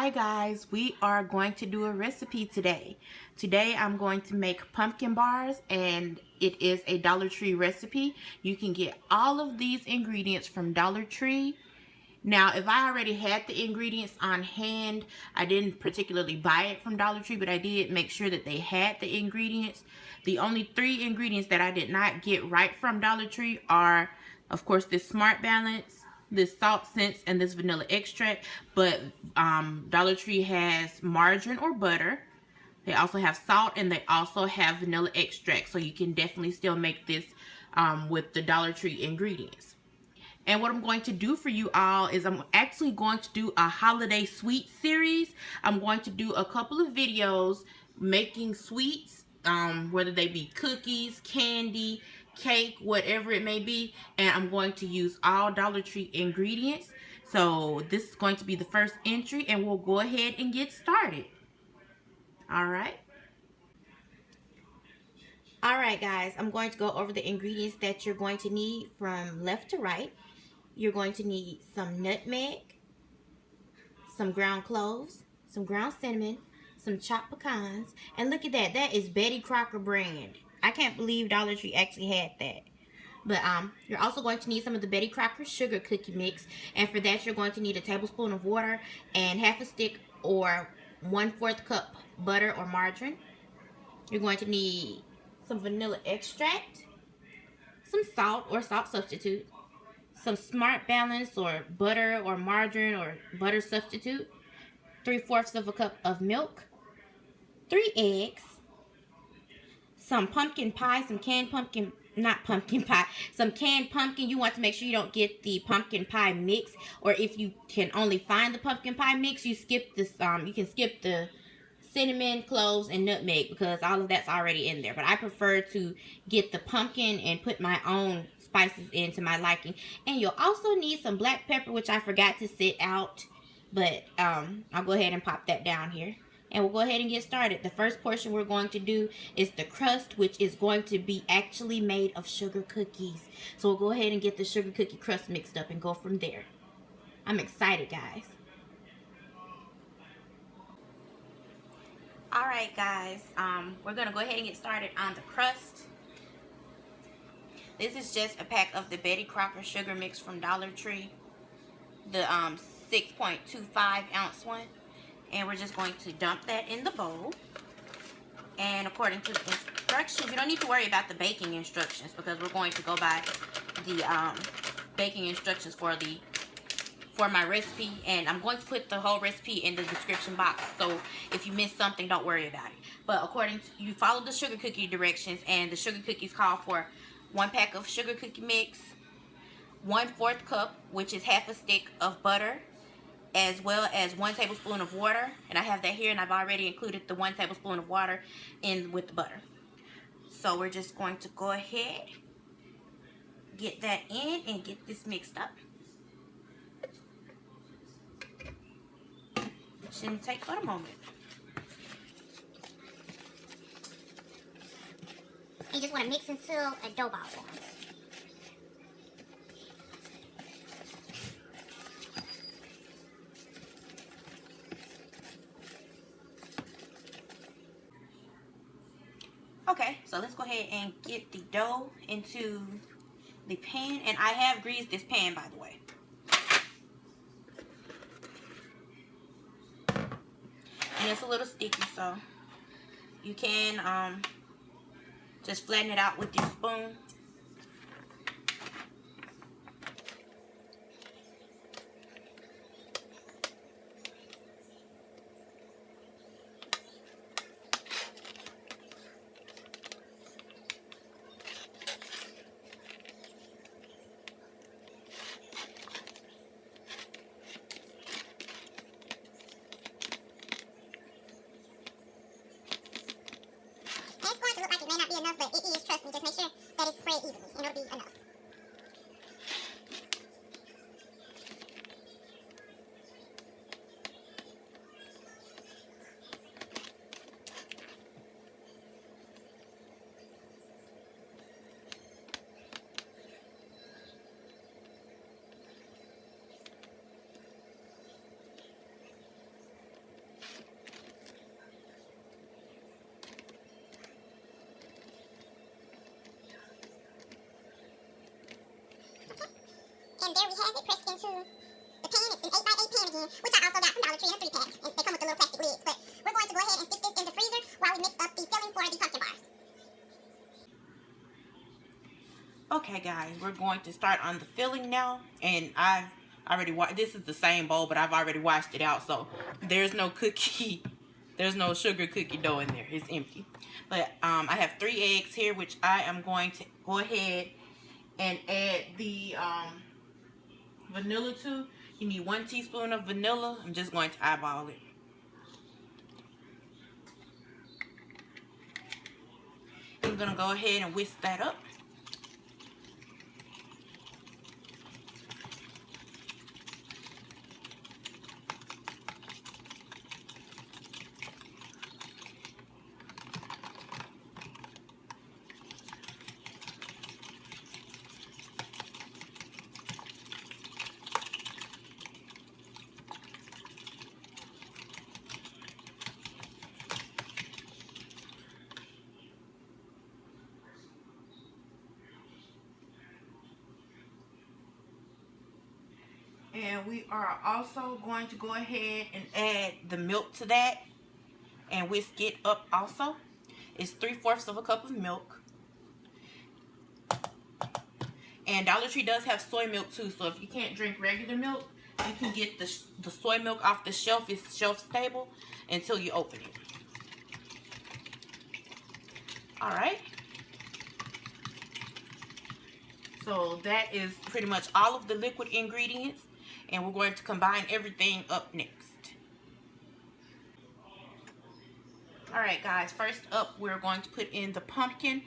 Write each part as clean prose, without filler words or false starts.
Hi guys, we are going to do a recipe today. Today I'm going to make pumpkin bars, and it is a Dollar Tree recipe. You can get all of these ingredients from Dollar Tree. Now, if I already had the ingredients on hand, I didn't particularly buy it from Dollar Tree, but I did make sure that they had the ingredients. The only 3 ingredients that I did not get right from Dollar Tree are, of course, this Smart Balance, this salt sense, and this vanilla extract. But Dollar Tree has margarine or butter. They also have salt, and they also have vanilla extract. So you can definitely still make this with the Dollar Tree ingredients. And what I'm going to do for you all is I'm actually going to do a holiday sweet series. I'm going to do a couple of videos making sweets, whether they be cookies, candy, cake, whatever it may be. And I'm going to use all Dollar Tree ingredients. So this is going to be the first entry, and we'll go ahead and get started. Alright. Alright guys, I'm going to go over the ingredients that you're going to need from left to right. You're going to need some nutmeg, some ground cloves, some ground cinnamon, some chopped pecans, and look at that. That is Betty Crocker brand. I can't believe Dollar Tree actually had that. But you're also going to need some of the Betty Crocker sugar cookie mix, and for that you're going to need a tablespoon of water and half a stick or 1/4 cup butter or margarine. You're going to need some vanilla extract, some salt or salt substitute, some Smart Balance or butter or margarine or butter substitute, 3/4 of a cup of milk, 3 eggs, some pumpkin pie, some canned pumpkin, not pumpkin pie, some canned pumpkin. You want to make sure you don't get the pumpkin pie mix, or if you can only find the pumpkin pie mix, you skip this. You can skip the cinnamon, cloves, and nutmeg because all of that's already in there. But I prefer to get the pumpkin and put my own spices into my liking. And you'll also need some black pepper, which I forgot to sit out, but I'll go ahead and pop that down here, and we'll go ahead and get started. The first portion we're going to do is the crust, which is going to be actually made of sugar cookies. So we'll go ahead and get the sugar cookie crust mixed up and go from there. I'm excited, guys. Alright guys, we're going to go ahead and get started on the crust. This is just a pack of the Betty Crocker sugar mix from Dollar Tree, the 6.25 ounce one. And we're just going to dump that in the bowl. And according to the instructions, you don't need to worry about the baking instructions because we're going to go by the baking instructions for my recipe, and I'm going to put the whole recipe in the description box, so if you miss something, don't worry about it. But according to, you follow the sugar cookie directions, and the sugar cookies call for 1 pack of sugar cookie mix, 1/4 cup, which is half a stick of butter, as well as 1 tablespoon of water, and I have that here, and I've already included the 1 tablespoon of water in with the butter. So we're just going to go ahead, get that in, and get this mixed up. Shouldn't take but a moment. You just want to mix until a dough ball forms. Okay, so let's go ahead and get the dough into the pan, and I have greased this pan, by the way. And it's a little sticky, so you can just flatten it out with your spoon. Enough, but it is, trust me, just make sure that it's And there we have it pressed into the pan. It's an 8x8 pan again, which I also got from Dollar Tree in a 3-pack. And they come with the little plastic lids. But we're going to go ahead and stick this in the freezer while we mix up the filling for the pumpkin bars. Okay guys, we're going to start on the filling now, and I've already washed, this is the same bowl, but I've already washed it out, so there's no cookie, there's no sugar cookie dough in there, it's empty. But I have 3 eggs here, which I am going to go ahead and add the vanilla to. You need 1 teaspoon of vanilla. I'm just going to eyeball it. I'm going to go ahead and whisk that up. And we are also going to go ahead and add the milk to that and whisk it up also. It's 3/4 cup of milk. And Dollar Tree does have soy milk too, so if you can't drink regular milk, you can get the soy milk off the shelf. It's shelf stable until you open it. Alright. So that is pretty much all of the liquid ingredients. And we're going to combine everything up next. Alright guys, first up we're going to put in the pumpkin.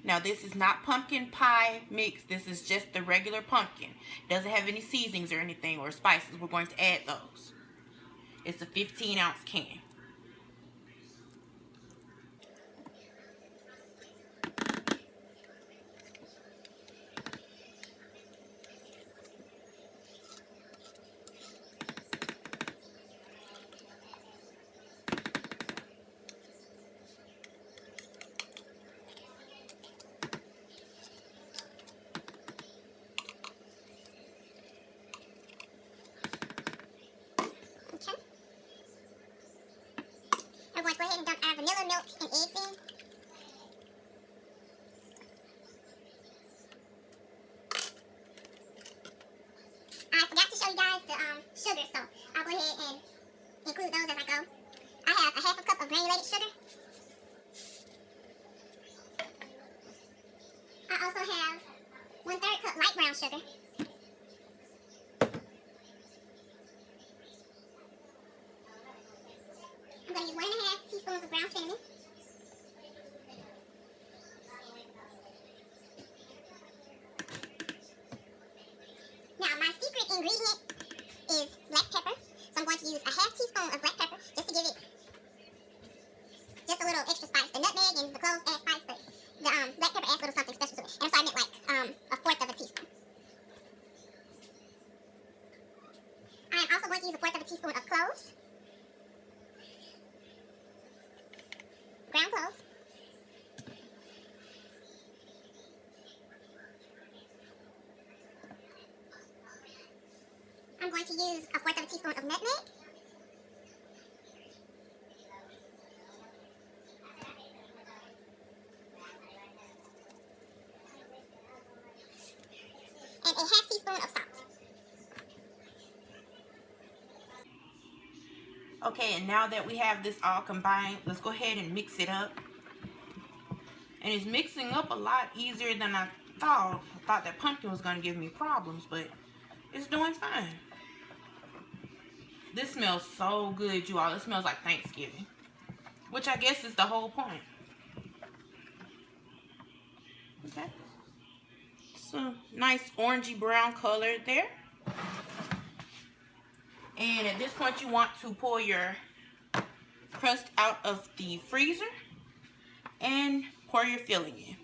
Now this is not pumpkin pie mix, this is just the regular pumpkin. It doesn't have any seasonings or anything or spices. We're going to add those. It's a 15-ounce can. We're going to go ahead and dump our vanilla milk and eggs in. I forgot to show you guys the sugar, so I'll go ahead and include those as I go. I have a 1/2 cup of granulated sugar. I also have 1/3 cup light brown sugar. I'm going to use 1½ teaspoons of ground cinnamon. Now, my secret ingredient is black pepper. So I'm going to use a 1/2 teaspoon of black pepper just to give it just a little extra spice. The nutmeg and the cloves add spice, but the black pepper adds a little something special to it. And so I meant like a 1/4 teaspoon. I am also going to use a 1/4 teaspoon of cloves. Ground cloves. I'm going to use a 1/4 teaspoon of nutmeg. And a 1/2 teaspoon of salt. Okay, and now that we have this all combined, let's go ahead and mix it up. And it's mixing up a lot easier than I thought. I thought that pumpkin was going to give me problems, but it's doing fine. This smells so good, you all. It smells like Thanksgiving, which I guess is the whole point. Okay. So, nice orangey brown color there. And at this point, you want to pull your crust out of the freezer and pour your filling in.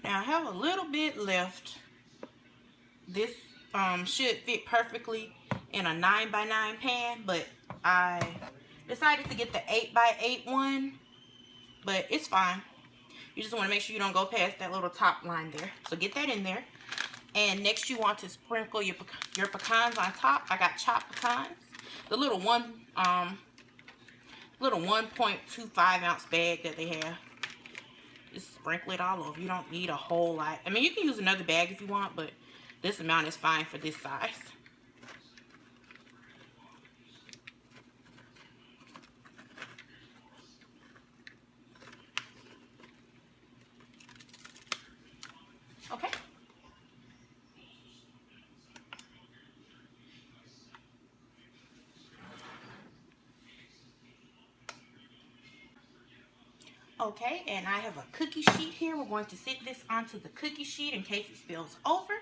Now I have a little bit left. This should fit perfectly in a 9x9 pan, but I decided to get the 8x8 one, but it's fine. You just want to make sure you don't go past that little top line there. So get that in there. And next you want to sprinkle your pecans on top. I got chopped pecans. The little 1.25 ounce bag that they have. Just sprinkle it all over. You don't need a whole lot. I mean, you can use another bag if you want, but this amount is fine for this size. Okay. Okay, and I have a cookie sheet here. We're going to sit this onto the cookie sheet in case it spills over.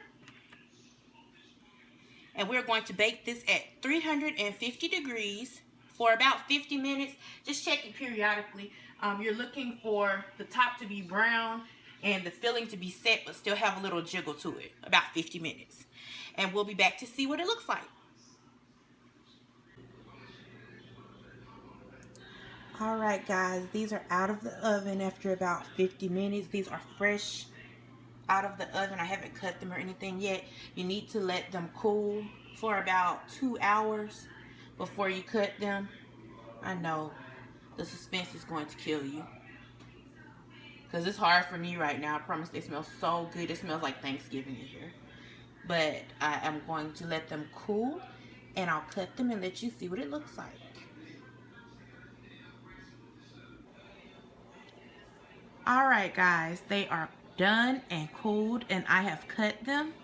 And we're going to bake this at 350 degrees for about 50 minutes. Just check it periodically. You're looking for the top to be brown and the filling to be set but still have a little jiggle to it. About 50 minutes. And we'll be back to see what it looks like. Alright guys, these are out of the oven after about 50 minutes. These are fresh out of the oven. I haven't cut them or anything yet. You need to let them cool for about 2 hours before you cut them. I know the suspense is going to kill you because it's hard for me right now. I promise they smell so good. It smells like Thanksgiving in here. But I am going to let them cool and I'll cut them and let you see what it looks like. Alright guys, they are done and cooled and I have cut them.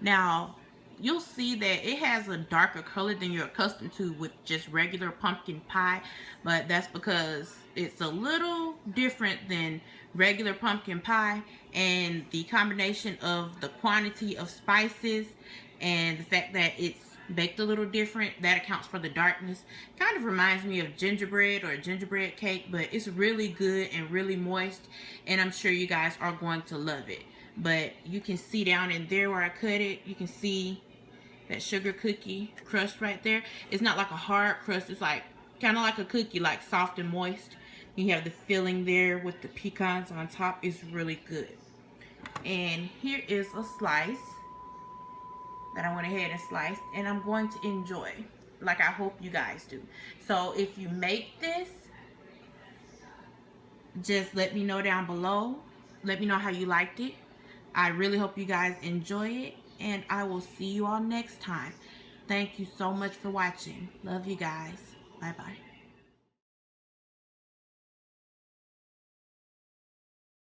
Now you'll see that it has a darker color than you're accustomed to with just regular pumpkin pie, but that's because it's a little different than regular pumpkin pie, and the combination of the quantity of spices and the fact that it's baked a little different, that accounts for the darkness. Kind of reminds me of gingerbread or a gingerbread cake, but it's really good and really moist, and I'm sure you guys are going to love it. But you can see down in there where I cut it, you can see that sugar cookie crust right there. It's not like a hard crust, it's like kind of like a cookie, like soft and moist. You have the filling there with the pecans on top. It's really good. And here is a slice that I went ahead and sliced, and I'm going to enjoy like I hope you guys do. So if you make this, just let me know down below. Let me know how you liked it. I really hope you guys enjoy it, and I will see you all next time. Thank you so much for watching. Love you guys. Bye bye.